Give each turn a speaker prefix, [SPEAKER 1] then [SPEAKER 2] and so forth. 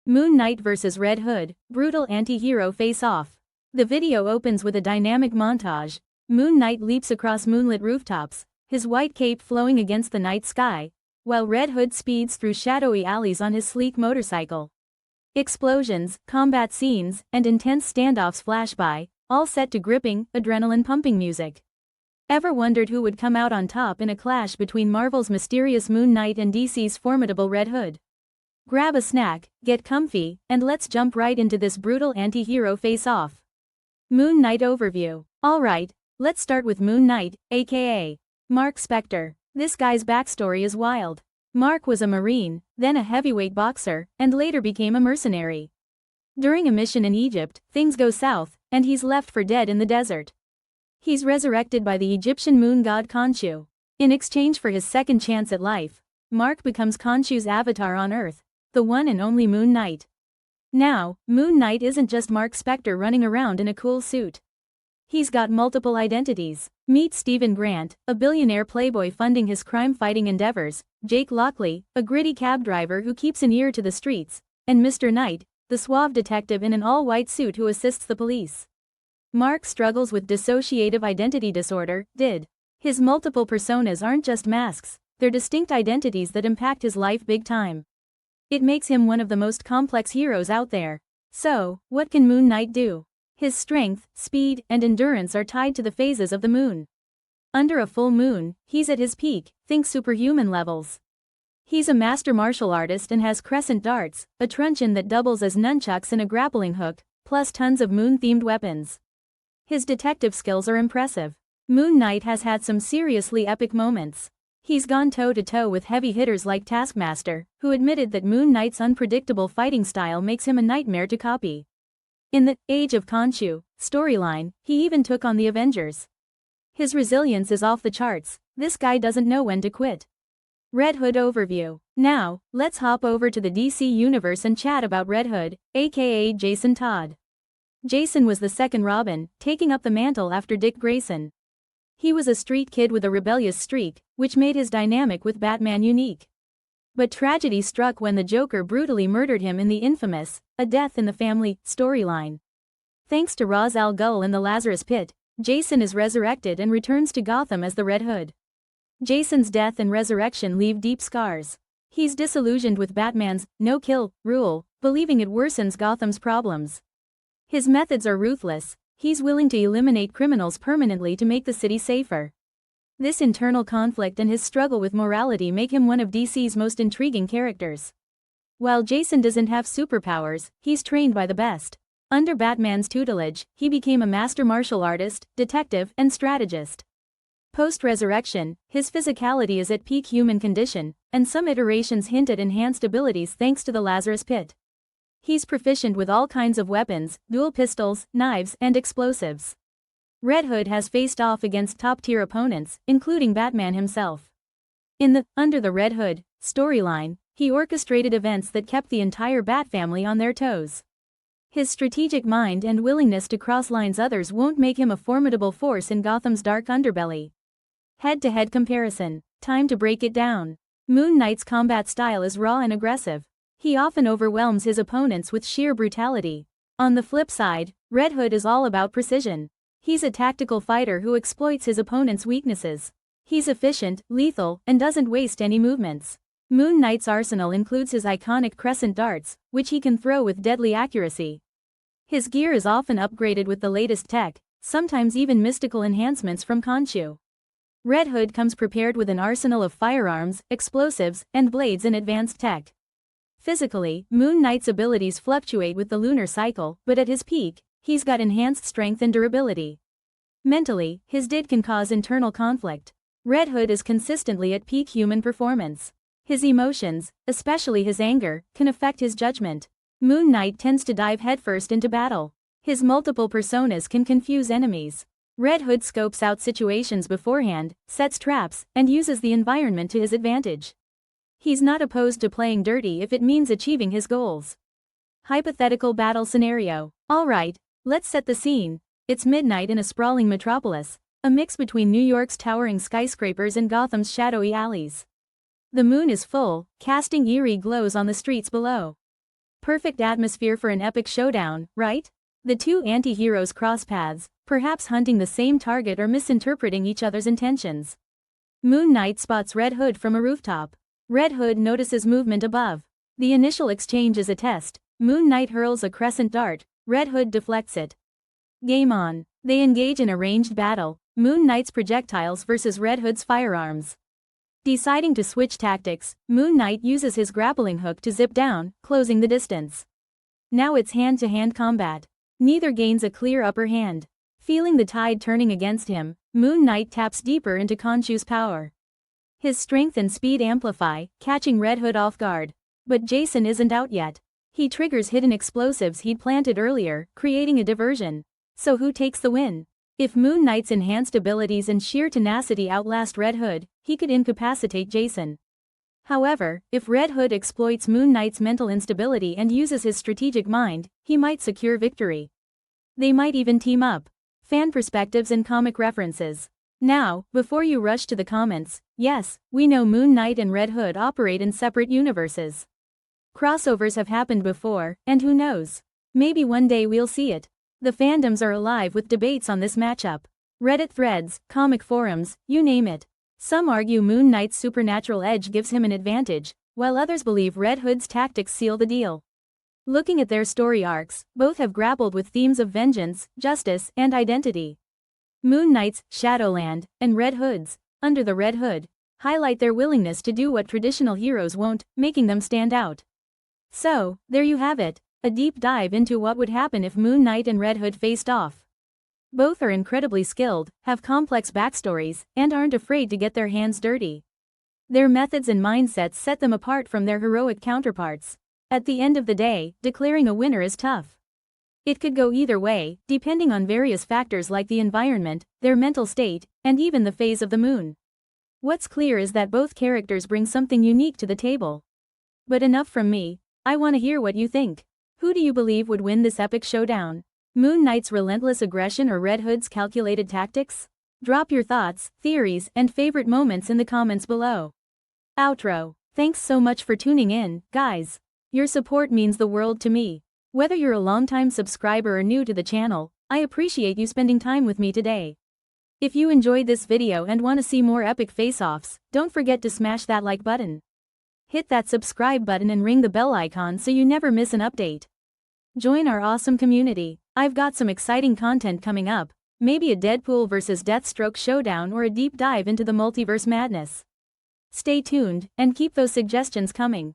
[SPEAKER 1] Moon Knight vs. Red Hood, brutal anti-hero face-off. The video opens with a dynamic montage. Moon Knight leaps across moonlit rooftops, his white cape flowing against the night sky, while Red Hood speeds through shadowy alleys on his sleek motorcycle. Explosions, combat scenes, and intense standoffs flash by, all set to gripping, adrenaline-pumping music. Ever wondered who would come out on top in a clash between Marvel's mysterious Moon Knight and DC's formidable Red Hood? Grab a snack, get comfy, and let's jump right into this brutal anti-hero face-off. Moon Knight overview. Alright, let's start with Moon Knight, aka Mark Spector. This guy's backstory is wild. Mark was a Marine, then a heavyweight boxer, and later became a mercenary. During a mission in Egypt, things go south, and he's left for dead in the desert. He's resurrected by the Egyptian moon god Khonshu. In exchange for his second chance at life, Mark becomes Khonshu's avatar on Earth, the one and only Moon Knight. Now, Moon Knight isn't just Mark Spector running around in a cool suit. He's got multiple identities. Meet Stephen Grant, a billionaire playboy funding his crime-fighting endeavors, Jake Lockley, a gritty cab driver who keeps an ear to the streets, and Mr. Knight, the suave detective in an all-white suit who assists the police. Mark struggles with dissociative identity disorder, DID. His multiple personas aren't just masks, they're distinct identities that impact his life big time. It makes him one of the most complex heroes out there. So, what can Moon Knight do? His strength, speed, and endurance are tied to the phases of the moon. Under a full moon, he's at his peak, think superhuman levels. He's a master martial artist and has crescent darts, a truncheon that doubles as nunchucks and a grappling hook, plus tons of moon-themed weapons. His detective skills are impressive. Moon Knight has had some seriously epic moments. He's gone toe-to-toe with heavy hitters like Taskmaster, who admitted that Moon Knight's unpredictable fighting style makes him a nightmare to copy. In the Age of Khonshu storyline, he even took on the Avengers. His resilience is off the charts. This guy doesn't know when to quit. Red Hood overview. Now, let's hop over to the DC universe and chat about Red Hood, aka Jason Todd. Jason was the second Robin, taking up the mantle after Dick Grayson. He was a street kid with a rebellious streak, which made his dynamic with Batman unique. But tragedy struck when the Joker brutally murdered him in the infamous A Death in the Family storyline. Thanks to Ra's al Ghul in the Lazarus Pit, Jason is resurrected and returns to Gotham as the Red Hood. Jason's death and resurrection leave deep scars. He's disillusioned with Batman's no-kill rule, believing it worsens Gotham's problems. His methods are ruthless. He's willing to eliminate criminals permanently to make the city safer. This internal conflict and his struggle with morality make him one of DC's most intriguing characters. While Jason doesn't have superpowers, he's trained by the best. Under Batman's tutelage, he became a master martial artist, detective, and strategist. Post-resurrection, his physicality is at peak human condition, and some iterations hint at enhanced abilities thanks to the Lazarus Pit. He's proficient with all kinds of weapons, dual pistols, knives, and explosives. Red Hood has faced off against top-tier opponents, including Batman himself. In the Under the Red Hood storyline, he orchestrated events that kept the entire Bat family on their toes. His strategic mind and willingness to cross lines others won't make him a formidable force in Gotham's dark underbelly. Head-to-head comparison. Time to break it down. Moon Knight's combat style is raw and aggressive. He often overwhelms his opponents with sheer brutality. On the flip side, Red Hood is all about precision. He's a tactical fighter who exploits his opponent's weaknesses. He's efficient, lethal, and doesn't waste any movements. Moon Knight's arsenal includes his iconic crescent darts, which he can throw with deadly accuracy. His gear is often upgraded with the latest tech, sometimes even mystical enhancements from Khonshu. Red Hood comes prepared with an arsenal of firearms, explosives, and blades and advanced tech. Physically, Moon Knight's abilities fluctuate with the lunar cycle, but at his peak, he's got enhanced strength and durability. Mentally, his DID can cause internal conflict. Red Hood is consistently at peak human performance. His emotions, especially his anger, can affect his judgment. Moon Knight tends to dive headfirst into battle. His multiple personas can confuse enemies. Red Hood scopes out situations beforehand, sets traps, and uses the environment to his advantage. He's not opposed to playing dirty if it means achieving his goals. Hypothetical battle scenario. Alright, let's set the scene. It's midnight in a sprawling metropolis, a mix between New York's towering skyscrapers and Gotham's shadowy alleys. The moon is full, casting eerie glows on the streets below. Perfect atmosphere for an epic showdown, right? The two anti-heroes cross paths, perhaps hunting the same target or misinterpreting each other's intentions. Moon Knight spots Red Hood from a rooftop. Red Hood notices movement above. The initial exchange is a test. Moon Knight hurls a crescent dart, Red Hood deflects it. Game on. They engage in a ranged battle, Moon Knight's projectiles versus Red Hood's firearms. Deciding to switch tactics, Moon Knight uses his grappling hook to zip down, closing the distance. Now it's hand-to-hand combat. Neither gains a clear upper hand. Feeling the tide turning against him, Moon Knight taps deeper into Khonshu's power. His strength and speed amplify, catching Red Hood off guard. But Jason isn't out yet. He triggers hidden explosives he'd planted earlier, creating a diversion. So who takes the win? If Moon Knight's enhanced abilities and sheer tenacity outlast Red Hood, he could incapacitate Jason. However, if Red Hood exploits Moon Knight's mental instability and uses his strategic mind, he might secure victory. They might even team up. Fan perspectives and comic references. Now, before you rush to the comments, yes, we know Moon Knight and Red Hood operate in separate universes. Crossovers have happened before, and who knows? Maybe one day we'll see it. The fandoms are alive with debates on this matchup. Reddit threads, comic forums, you name it. Some argue Moon Knight's supernatural edge gives him an advantage, while others believe Red Hood's tactics seal the deal. Looking at their story arcs, both have grappled with themes of vengeance, justice, and identity. Moon Knight's Shadowland and Red Hood's Under the Red Hood highlight their willingness to do what traditional heroes won't, making them stand out. So, there you have it, a deep dive into what would happen if Moon Knight and Red Hood faced off. Both are incredibly skilled, have complex backstories, and aren't afraid to get their hands dirty. Their methods and mindsets set them apart from their heroic counterparts. At the end of the day, declaring a winner is tough. It could go either way, depending on various factors like the environment, their mental state, and even the phase of the moon. What's clear is that both characters bring something unique to the table. But enough from me, I want to hear what you think. Who do you believe would win this epic showdown? Moon Knight's relentless aggression or Red Hood's calculated tactics? Drop your thoughts, theories, and favorite moments in the comments below. Outro. Thanks so much for tuning in, guys. Your support means the world to me. Whether you're a longtime subscriber or new to the channel, I appreciate you spending time with me today. If you enjoyed this video and want to see more epic face-offs, don't forget to smash that like button. Hit that subscribe button and ring the bell icon so you never miss an update. Join our awesome community. I've got some exciting content coming up, maybe a Deadpool vs Deathstroke showdown or a deep dive into the multiverse madness. Stay tuned, and keep those suggestions coming.